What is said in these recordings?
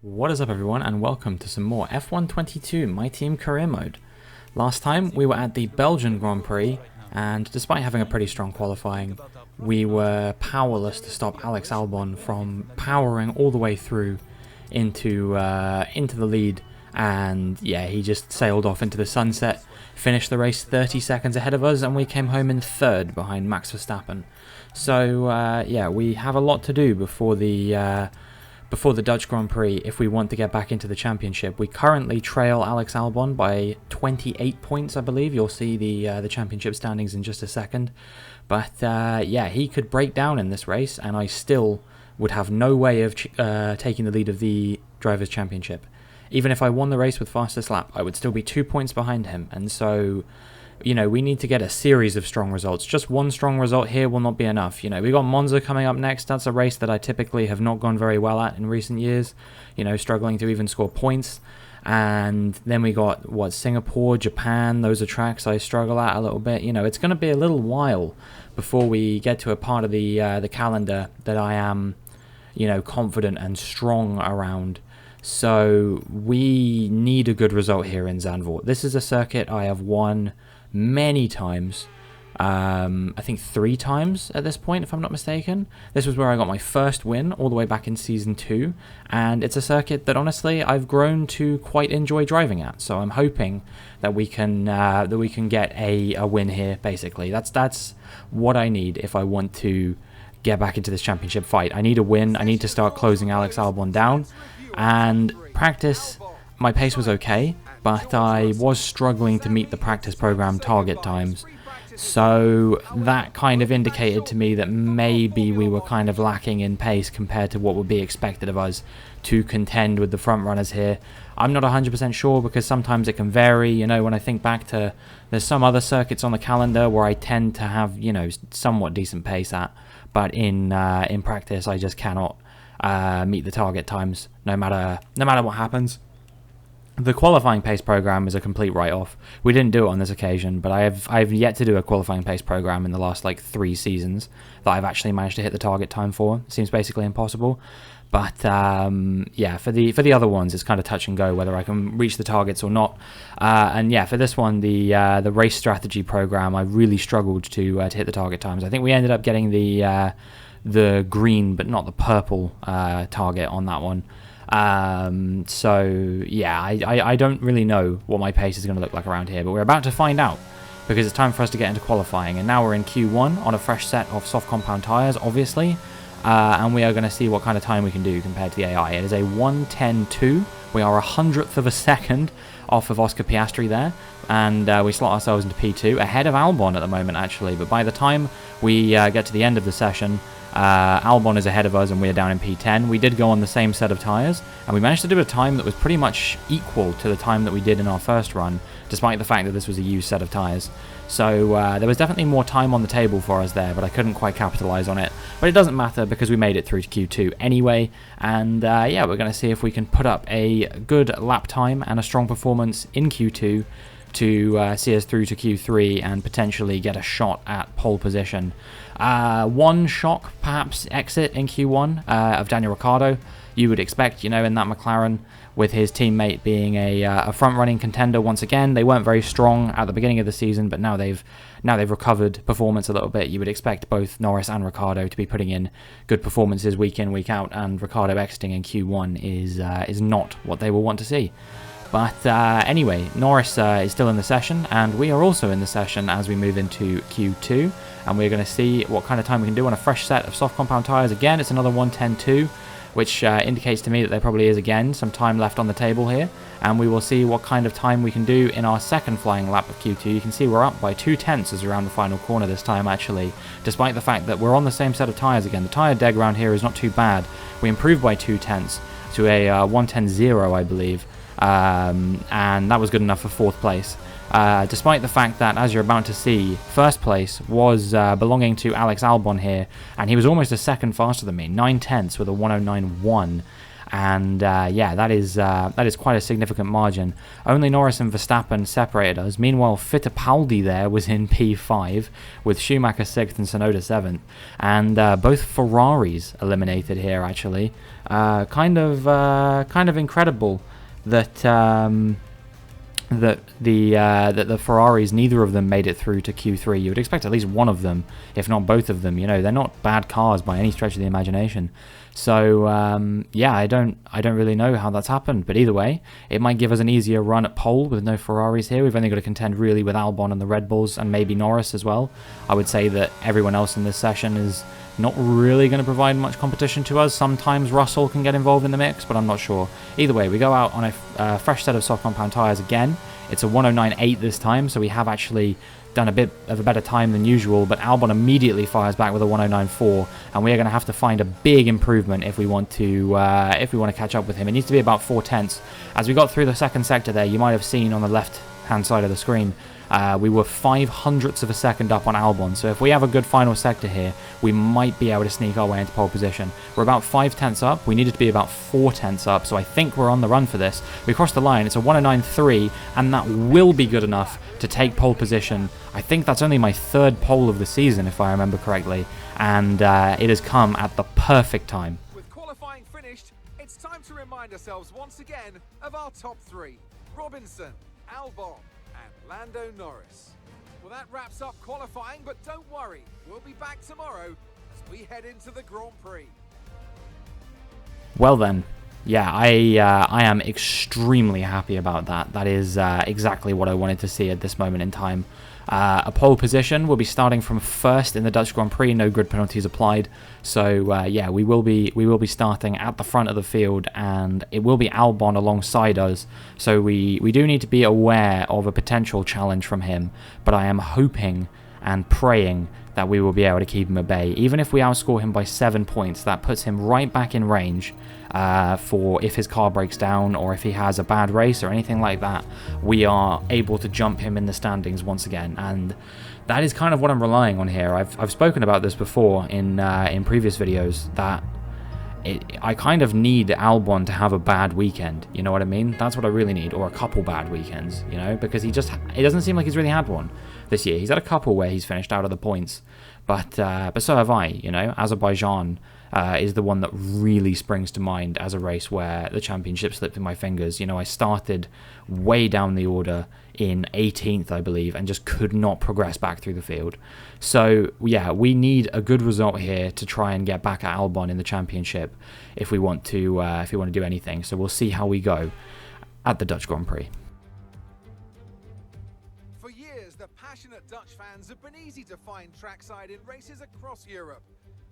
What is up everyone, and welcome to some more F122 My Team Career Mode. Last time we were at the Belgian Grand Prix, and despite having a pretty strong qualifying, we were powerless to stop Alex Albon from powering all the way through into the lead, and yeah, he just sailed off into the sunset, finished the race 30 seconds ahead of us, and we came home in third behind Max Verstappen. So yeah, we have a lot to do before the Dutch Grand Prix if we want to get back into the championship. We currently trail Alex Albon by 28 points, I believe. You'll see the championship standings in just a second. But yeah, he could break down in this race, and I still would have no way of taking the lead of the Drivers' Championship. Even if I won the race with fastest lap, I would still be 2 points behind him. And so, you know, we need to get a series of strong results. Just one strong result here will not be enough. You know, we got Monza coming up next. That's a race that I typically have not gone very well at in recent years. You know, struggling to even score points. And then we got, Singapore, Japan. Those are tracks I struggle at a little bit. You know, it's going to be a little while before we get to a part of the calendar that I am, you know, confident and strong around. So we need a good result here in Zandvoort. This is a circuit I have won many times. I think 3 times at this point, if I'm not mistaken. This was where I got my first win all the way back in Season 2, and it's a circuit that honestly I've grown to quite enjoy driving at. So I'm hoping that we can get a win here. Basically, that's what I need if I want to get back into this championship fight. I need a win. I need to start closing Alex Albon down. And practice, my pace was okay, but I was struggling to meet the practice program target times. So that kind of indicated to me that maybe we were kind of lacking in pace compared to what would be expected of us to contend with the front runners here. I'm not 100% sure because sometimes it can vary. You know, when I think back to, there's some other circuits on the calendar where I tend to have, you know, somewhat decent pace at, but in practice I just cannot meet the target times no matter what happens. The qualifying pace program is a complete write-off. We didn't do it on this occasion, but I've yet to do a qualifying pace program in the last like 3 seasons that I've actually managed to hit the target time for. It seems basically impossible. But yeah, for the other ones, it's kind of touch and go whether I can reach the targets or not. And yeah, for this one, the race strategy program, I really struggled to hit the target times. I think we ended up getting the green but not the purple target on that one. So yeah, I don't really know what my pace is going to look like around here, but we're about to find out because it's time for us to get into qualifying. And now we're in Q1 on a fresh set of soft compound tyres, obviously, and we are going to see what kind of time we can do compared to the AI. It is a 1:10.2. We are 100th of a second off of Oscar Piastri there, and we slot ourselves into P2 ahead of Albon at the moment, actually. But by the time we get to the end of the session, Albon is ahead of us and we are down in P10. We did go on the same set of tyres, and we managed to do a time that was pretty much equal to the time that we did in our first run, despite the fact that this was a used set of tyres. So there was definitely more time on the table for us there, but I couldn't quite capitalise on it. But it doesn't matter because we made it through to Q2 anyway, and yeah, we're going to see if we can put up a good lap time and a strong performance in Q2 to see us through to Q3 and potentially get a shot at pole position. One shock, perhaps, exit in Q1 of Daniel Ricciardo. You would expect, you know, in that McLaren, with his teammate being a front-running contender once again. They weren't very strong at the beginning of the season, but now they've recovered performance a little bit. You would expect both Norris and Ricciardo to be putting in good performances week in, week out, and Ricciardo exiting in Q1 is not what they will want to see. But anyway, Norris is still in the session, and we are also in the session as we move into Q2, and we're going to see what kind of time we can do on a fresh set of soft compound tyres. Again, it's another 1:10.2, which indicates to me that there probably is, again, some time left on the table here, and we will see what kind of time we can do in our second flying lap of Q2. You can see we're up by 2/10 as we're around the final corner this time, actually, despite the fact that we're on the same set of tyres again. The tyre deg around here is not too bad. We improved by 2/10 to a 1:10.0, I believe. And that was good enough for 4th place, despite the fact that, as you're about to see, 1st place was belonging to Alex Albon here, and he was almost a second faster than me, 9/10 with a 1:09.1. And yeah, that is quite a significant margin. Only Norris and Verstappen separated us. Meanwhile, Fittipaldi there was in P5 with Schumacher 6th and Tsunoda 7th, and both Ferraris eliminated here. Actually, kind of incredible that that the Ferraris, neither of them made it through to Q3. You would expect at least one of them, if not both of them. You know, they're not bad cars by any stretch of the imagination. So yeah, I don't really know how that's happened, but either way, it might give us an easier run at pole with no Ferraris here. We've only got to contend really with Albon and the Red Bulls, and maybe Norris as well. I would say that everyone else in this session is not really going to provide much competition to us. Sometimes Russell can get involved in the mix, but I'm not sure. Either way, we go out on a fresh set of soft compound tyres again. It's a 109.8 this time, so we have actually done a bit of a better time than usual, but Albon immediately fires back with a 109.4, and we are going to have to find a big improvement if we want to catch up with him. It needs to be about 4/10. As we got through the second sector there, you might have seen on the left-hand side of the screen, we were 0.05 of a second up on Albon, so if we have a good final sector here, we might be able to sneak our way into pole position. We're about 0.5 up, we needed to be about 0.4 up, so I think we're on the run for this. We crossed the line, it's a 109.3, and that will be good enough to take pole position. I think that's only my third pole of the season, if I remember correctly, and it has come at the perfect time. With qualifying finished, it's time to remind ourselves once again of our top three: Robinson, Albon, and Lando Norris. Well, that wraps up qualifying, but don't worry, we'll be back tomorrow as we head into the Grand Prix. Well then, yeah, I am extremely happy about that. That is exactly what I wanted to see at this moment in time. A pole position, we'll be starting from first in the Dutch Grand Prix, no grid penalties applied. So yeah, we will be starting at the front of the field, and it will be Albon alongside us. So we do need to be aware of a potential challenge from him, but I am hoping and praying that we will be able to keep him at bay. Even if we outscore him by 7 points, that puts him right back in range for if his car breaks down or if he has a bad race or anything like that. We are able to jump him in the standings once again, and that is kind of what I'm relying on here. I've spoken about this before in previous videos, that I kind of need Albon to have a bad weekend, you know what I mean? That's what I really need, or a couple bad weekends, you know, because it doesn't seem like he's really had one this year. He's had a couple where he's finished out of the points, but so have I, you know. Azerbaijan is the one that really springs to mind as a race where the championship slipped through my fingers. You know, I started way down the order in 18th, I believe, and just could not progress back through the field. So yeah, we need a good result here to try and get back at Albon in the championship if we want to do anything. So we'll see how we go at the Dutch Grand Prix. For years, the passionate Dutch fans have been easy to find trackside in races across Europe.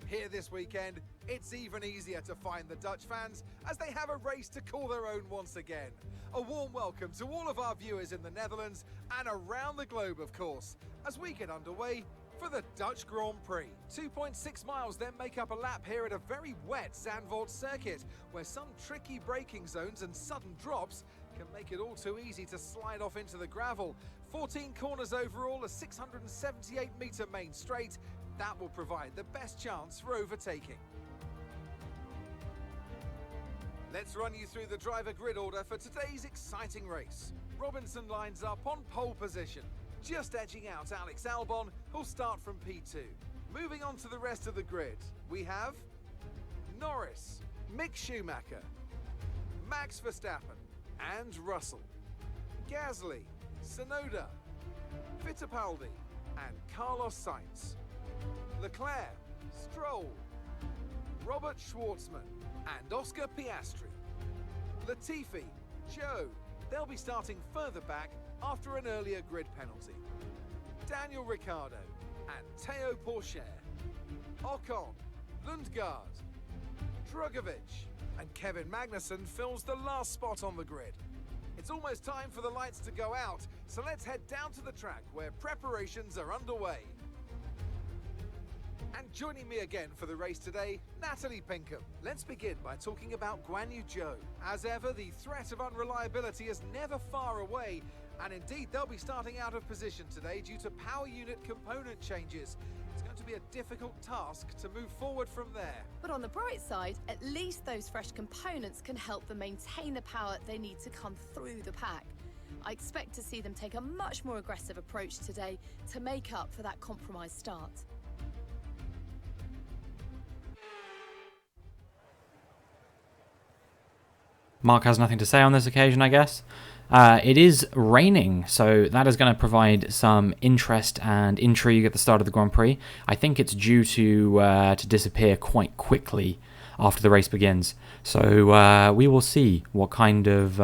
Here this weekend, it's even easier to find the Dutch fans as they have a race to call their own once again. A warm welcome to all of our viewers in the Netherlands and around the globe, of course, as we get underway for the Dutch Grand Prix. 2.6 miles then make up a lap here at a very wet ZANDVOORT circuit, where some tricky braking zones and sudden drops can make it all too easy to slide off into the gravel. 14 corners overall, a 678-metre main straight. That will provide the best chance for overtaking. Let's run you through the driver grid order for today's exciting race. Robinson lines up on pole position, just edging out Alex Albon, who'll start from P2. Moving on to the rest of the grid, we have Norris, Mick Schumacher, Max Verstappen and Russell, Gasly, Tsunoda, Fittipaldi and Carlos Sainz, Leclerc, Stroll, Robert Schwartzman and Oscar Piastri, Latifi, Joe. They'll be starting further back after an earlier grid penalty. Daniel Ricciardo and Teo Pourchaire, Ocon, Lundgaard, Drugovich and Kevin Magnussen fills the last spot on the grid. It's almost time for the lights to go out, so let's head down to the track where preparations are underway. And joining me again for the race today, Natalie Pinkham. Let's begin by talking about Guan Yu Zhou. As ever, the threat of unreliability is never far away, and indeed they'll be starting out of position today due to power unit component changes. It's going to be a difficult task to move forward from there. But on the bright side, at least those fresh components can help them maintain the power they need to come through the pack. I expect to see them take a much more aggressive approach today to make up for that compromised start. Mark has nothing to say on this occasion, I guess. It is raining, so that is going to provide some interest and intrigue at the start of the Grand Prix. I think it's due to disappear quite quickly after the race begins. So we will see what kind of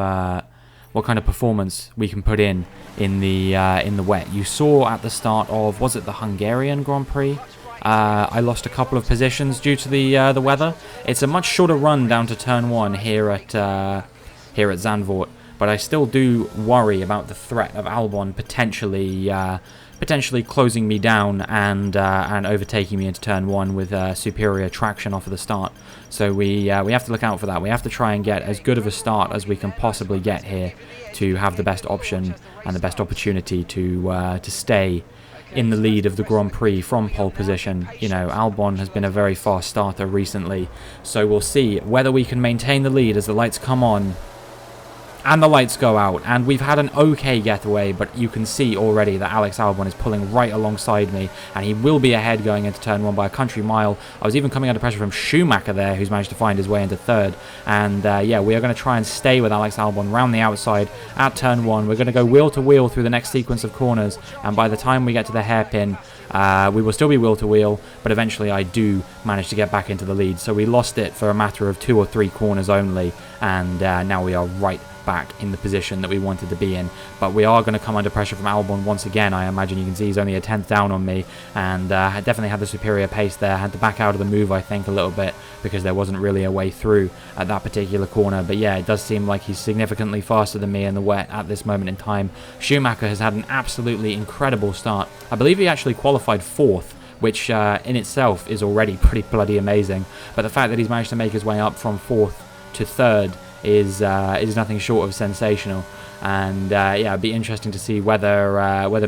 performance we can put in the wet. You saw at the start of, was it the Hungarian Grand Prix? I lost a couple of positions due to the weather. It's a much shorter run down to turn 1 here at ZANDVOORT, but I still do worry about the threat of Albon potentially closing me down and overtaking me into turn 1 with superior traction off of the start. So we have to look out for that. We have to try and get as good of a start as we can possibly get here to have the best option and the best opportunity to stay in the lead of the Grand Prix from pole position. You know, Albon has been a very fast starter recently, so we'll see whether we can maintain the lead as the lights come on and the lights go out. And we've had an okay getaway, but you can see already that Alex Albon is pulling right alongside me, and he will be ahead going into turn 1 by a country mile. I was even coming under pressure from Schumacher there, who's managed to find his way into third. And yeah, we are going to try and stay with Alex Albon round the outside at turn 1. We're going to go wheel to wheel through the next sequence of corners, and by the time we get to the hairpin, we will still be wheel to wheel, but eventually I do manage to get back into the lead. So we lost it for a matter of 2 or 3 corners only, and now we are right back in the position that we wanted to be in. But we are going to come under pressure from Albon once again. I imagine you can see he's only a tenth down on me, and definitely had the superior pace there. Had to back out of the move, I think, a little bit, because there wasn't really a way through at that particular corner. But yeah, it does seem like he's significantly faster than me in the wet at this moment in time. Schumacher has had an absolutely incredible start. I believe he actually qualified 4th, which in itself is already pretty bloody amazing. But the fact that he's managed to make his way up from 4th to 3rd is nothing short of sensational. And yeah, it'd be interesting to see whether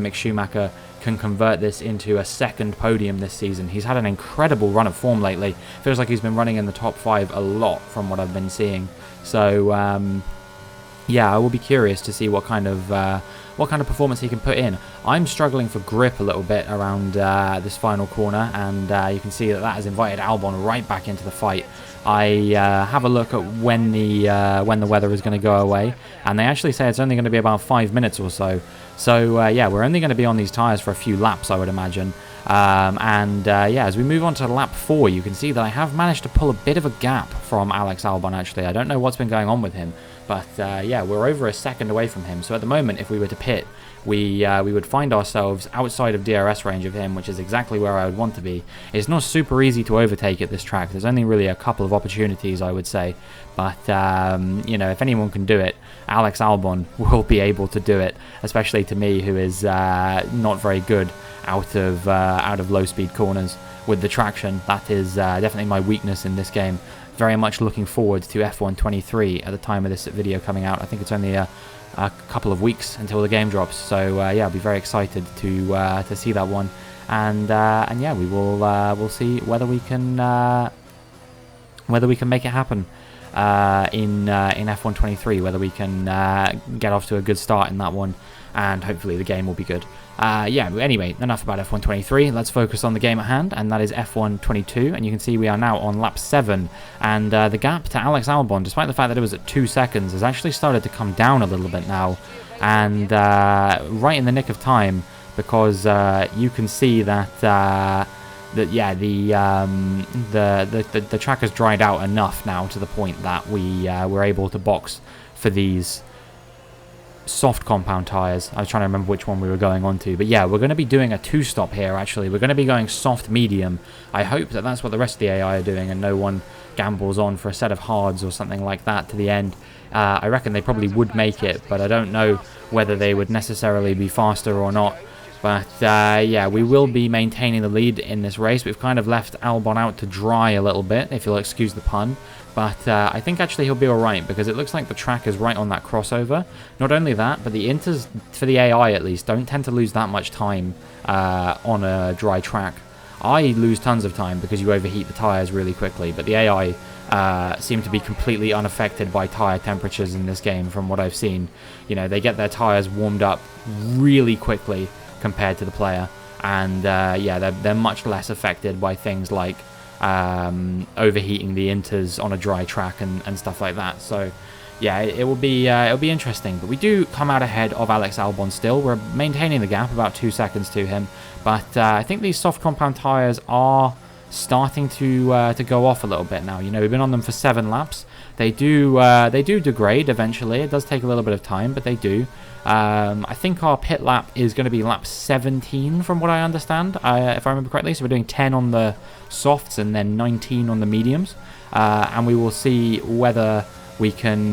Mick Schumacher can convert this into a 2nd podium this season. He's had an incredible run of form lately. Feels like he's been running in the top 5 a lot from what I've been seeing. So yeah, I will be curious to see what kind of performance he can put in. I'm struggling for grip a little bit around this final corner, and you can see that has invited Albon right back into the fight. I have a look at when the weather is going to go away, and they actually say it's only going to be about 5 minutes or so. So yeah, we're only going to be on these tyres for a few laps, I would imagine. Yeah, as we move on to lap 4, you can see that I have managed to pull a bit of a gap from Alex Albon, actually. I don't know what's been going on with him, but yeah, we're over a second away from him. So at the moment, if we were to pit, we would find ourselves outside of DRS range of him, which is exactly where I would want to be. It's not super easy to overtake at this track. There's only really a couple of opportunities, I would say. But, you know, if anyone can do it, Alex Albon will be able to do it, especially to me, who is not very good out of low-speed corners with the traction. That is definitely my weakness in this game. Very much looking forward to F1 23 at the time of this video coming out. I think it's only a couple of weeks until the game drops, so yeah, I'll be very excited to see that one, and yeah, we'll see whether we can make it happen in F1 23, whether we can get off to a good start in that one, and hopefully the game will be good. Yeah, anyway, enough about F1 23. Let's focus on the game at hand, and that is F1 22. And you can see we are now on lap 7, and the gap to Alex Albon, despite the fact that it was at 2 seconds, has actually started to come down a little bit now, and right in the nick of time, because you can see that yeah, the track has dried out enough now to the point that we're able to box for these soft compound tyres. I was trying to remember which one we were going on to, but yeah, we're going to be doing a 2-stop here. Actually, we're going to be going soft medium. I hope that that's what the rest of the AI are doing, and no one gambles on for a set of hards or something like that to the end. I reckon they probably would make it, but I don't know whether they would necessarily be faster or not. But yeah, we will be maintaining the lead in this race. We've kind of left Albon out to dry a little bit, if you'll excuse the pun. But I think actually he'll be alright, because it looks like the track is right on that crossover. Not only that, but the inters, for the AI at least, don't tend to lose that much time on a dry track. I lose tons of time because you overheat the tyres really quickly, but the AI seem to be completely unaffected by tyre temperatures in this game from what I've seen. You know, they get their tyres warmed up really quickly compared to the player, and yeah, they're much less affected by things like overheating the inters on a dry track and stuff like that. So yeah, it'll be interesting. But we do come out ahead of Alex Albon still. We're maintaining the gap, about 2 seconds to him. But I think these soft compound tyres are starting to go off a little bit now. You know, we've been on them for 7 laps. They do degrade eventually. It does take a little bit of time, but they do. I think our pit lap is going to be lap 17 from what I understand, if I remember correctly. So we're doing 10 on the softs and then 19 on the mediums. And we will see whether we can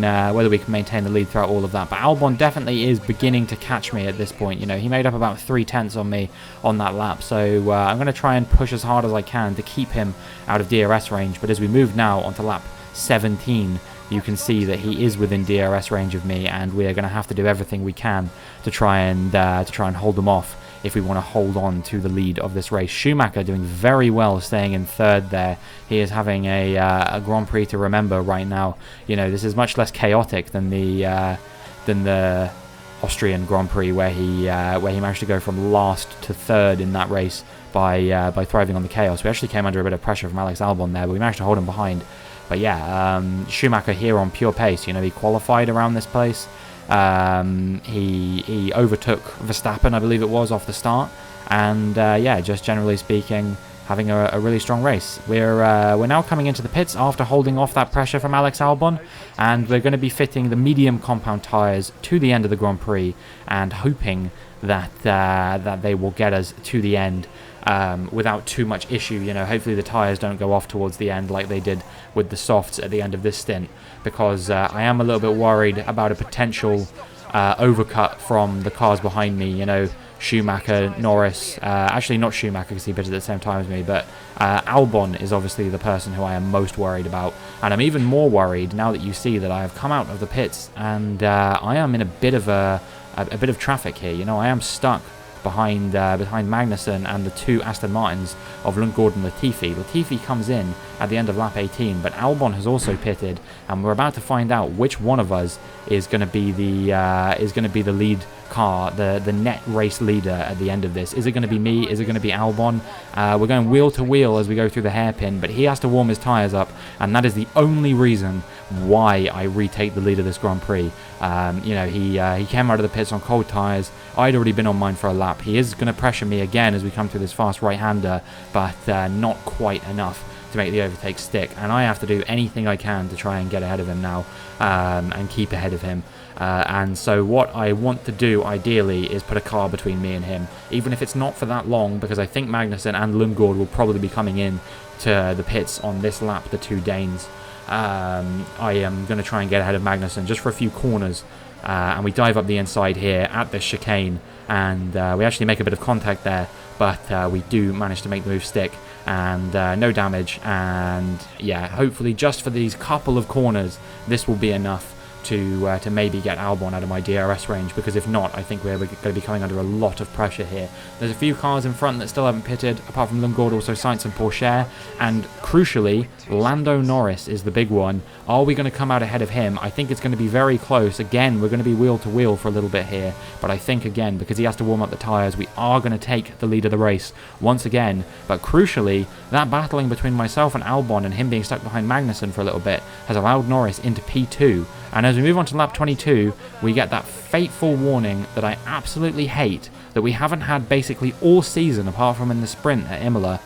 maintain the lead throughout all of that. But Albon definitely is beginning to catch me at this point. You know, he made up about 3/10 on me on that lap. So I'm going to try and push as hard as I can to keep him out of DRS range. But as we move now onto lap 17, you can see that he is within DRS range of me, and we are going to have to do everything we can to try and hold them off if we want to hold on to the lead of this race. Schumacher doing very well, staying in 3rd there. He is having a Grand Prix to remember right now. You know, this is much less chaotic than the Austrian Grand Prix where he managed to go from last to 3rd in that race by thriving on the chaos. We actually came under a bit of pressure from Alex Albon there, but we managed to hold him behind. But yeah, Schumacher here on pure pace. You know, he qualified around this place. He overtook Verstappen, I believe it was, off the start, and yeah, just generally speaking, having a really strong race. We're now coming into the pits after holding off that pressure from Alex Albon, and we're going to be fitting the medium compound tyres to the end of the Grand Prix and hoping that they will get us to the end without too much issue. You know, hopefully the tyres don't go off towards the end like they did with the softs at the end of this stint, because I am a little bit worried about a potential overcut from the cars behind me. You know, Schumacher, Norris, actually not Schumacher because he pitted at the same time as me, but Albon is obviously the person who I am most worried about, and I'm even more worried now that you see that I have come out of the pits and I am in a bit of traffic here. You know, I am stuck behind Magnussen and the 2 Aston Martins of Lundgaard and Latifi. Latifi comes in at the end of lap 18, but Albon has also pitted, and we're about to find out which one of us is going to be the lead car, the net race leader at the end of this. Is it going to be me? Is it going to be Albon? We're going wheel to wheel as we go through the hairpin, but he has to warm his tyres up, and that is the only reason why I retake the lead of this Grand Prix. You know, he came out of the pits on cold tyres. I'd already been on mine for a lap. He is going to pressure me again as we come through this fast right-hander, but not quite enough to make the overtake stick, and I have to do anything I can to try and get ahead of him now, and keep ahead of him. And so what I want to do ideally is put a car between me and him, even if it's not for that long, because I think Magnussen and Lundgaard will probably be coming in to the pits on this lap, the 2 Danes. I am going to try and get ahead of Magnussen just for a few corners, and we dive up the inside here at this chicane, and we actually make a bit of contact there, but we do manage to make the move stick, and no damage, and yeah, hopefully just for these couple of corners this will be enough to maybe get Albon out of my DRS range, because if not, I think we're going to be coming under a lot of pressure here. There's a few cars in front that still haven't pitted, apart from Lundgaard, also Sainz and Pourchaire, and crucially, Lando Norris is the big one. Are we going to come out ahead of him? I think it's going to be very close. Again, we're going to be wheel to wheel for a little bit here, but I think again, because he has to warm up the tyres, we are going to take the lead of the race once again. But crucially, that battling between myself and Albon and him being stuck behind Magnussen for a little bit has allowed Norris into P2, and as we move on to lap 22, we get that fateful warning that I absolutely hate, that we haven't had basically all season apart from in the sprint at Imola.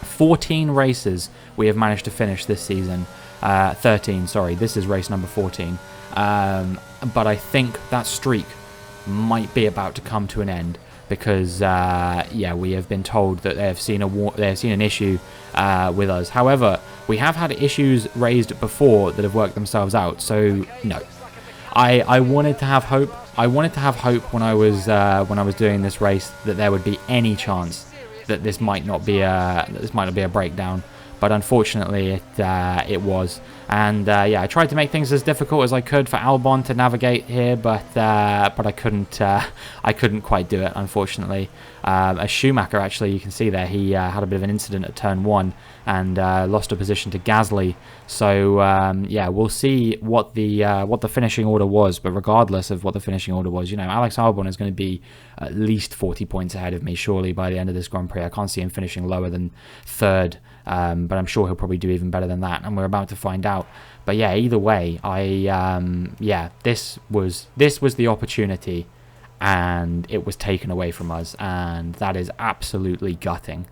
14 races we have managed to finish this season. 13, sorry, this is race number 14. But I think that streak might be about to come to an end, because yeah, we have been told that they have seen an issue with us. However, we have had issues raised before that have worked themselves out. So no, I wanted to have hope. I wanted to have hope when I was doing this race that there would be any chance that this might not be a breakdown. But unfortunately, it was. And yeah, I tried to make things as difficult as I could for Albon to navigate here, but I couldn't quite do it, unfortunately. As Schumacher, actually, you can see there, he had a bit of an incident at turn 1 and lost a position to Gasly. So yeah, we'll see what the finishing order was. But regardless of what the finishing order was, you know, Alex Albon is going to be at least 40 points ahead of me, surely, by the end of this Grand Prix. I can't see him finishing lower than 3rd. But I'm sure he'll probably do even better than that, and we're about to find out. But yeah, either way, yeah, this was the opportunity, and it was taken away from us, and that is absolutely gutting.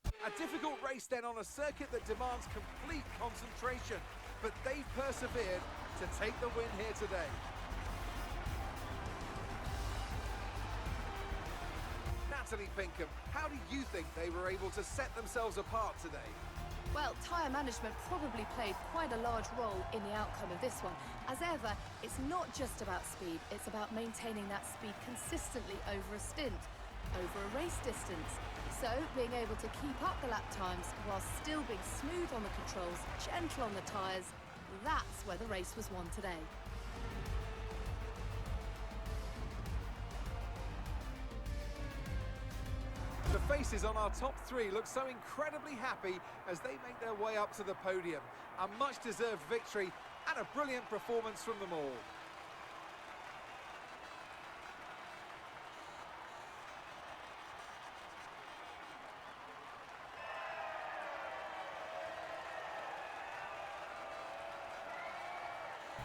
A difficult race then on a circuit that demands complete concentration, but they persevered to take the win here today. Natalie Pinkham, how do you think they were able to set themselves apart today? Well, tyre management probably played quite a large role in the outcome of this one. As ever, it's not just about speed, it's about maintaining that speed consistently over a stint, over a race distance. So, being able to keep up the lap times while still being smooth on the controls, gentle on the tyres, that's where the race was won today. The faces on our top 3 look so incredibly happy as they make their way up to the podium. A much-deserved victory and a brilliant performance from them all.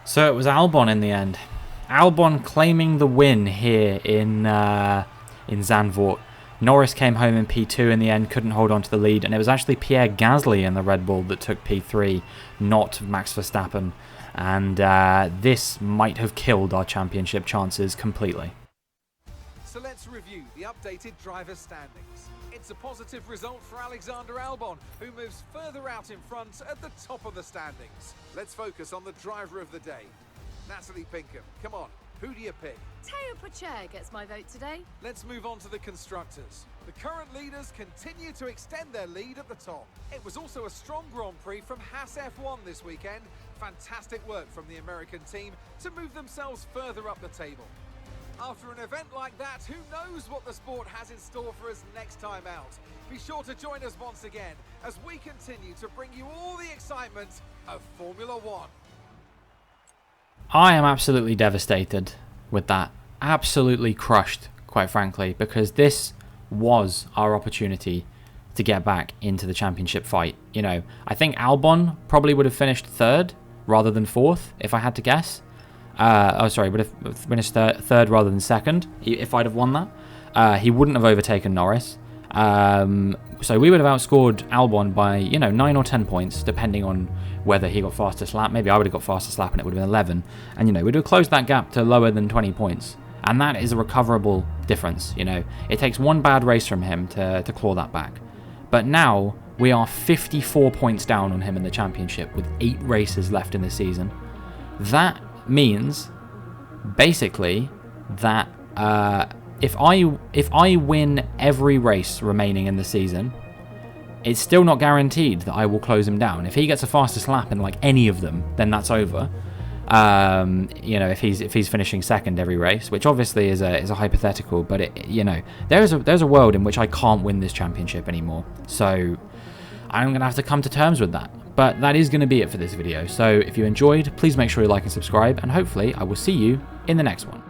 So it was Albon in the end. Albon claiming the win here in Zandvoort. Norris came home in P2 in the end, couldn't hold on to the lead, and it was actually Pierre Gasly in the Red Bull that took P3, not Max Verstappen. And this might have killed our championship chances completely. So let's review the updated driver standings. It's a positive result for Alexander Albon, who moves further out in front at the top of the standings. Let's focus on the driver of the day. Natalie Pinkham, come on, who do you pick? Teo Pourchaire gets my vote today. Let's move on to the constructors. The current leaders continue to extend their lead at the top. It was also a strong Grand Prix from Haas F1 this weekend. Fantastic work from the American team to move themselves further up the table. After an event like that, who knows what the sport has in store for us next time out? Be sure to join us once again as we continue to bring you all the excitement of Formula One. I am absolutely devastated with that. Absolutely crushed, quite frankly, because this was our opportunity to get back into the championship fight. You know, I think Albon probably would have finished 3rd rather than 4th, if I had to guess. Would have finished 3rd rather than 2nd, if I'd have won that. He wouldn't have overtaken Norris. So we would have outscored Albon by, 9 or 10 points, depending on whether he got fastest lap. Maybe I would have got fastest lap and it would have been 11. And, we'd have closed that gap to lower than 20 points. And that is a recoverable difference, It takes one bad race from him to claw that back. But now we are 54 points down on him in the championship with 8 races left in the season. That means, basically, that if I win every race remaining in the season, it's still not guaranteed that I will close him down. If he gets a fastest lap in like any of them, then that's over. If he's finishing 2nd every race, which obviously is a hypothetical, but there's a world in which I can't win this championship anymore. So I'm gonna have to come to terms with that. But that is going to be it for this video. So if you enjoyed, please make sure you like and subscribe, and hopefully I will see you in the next one.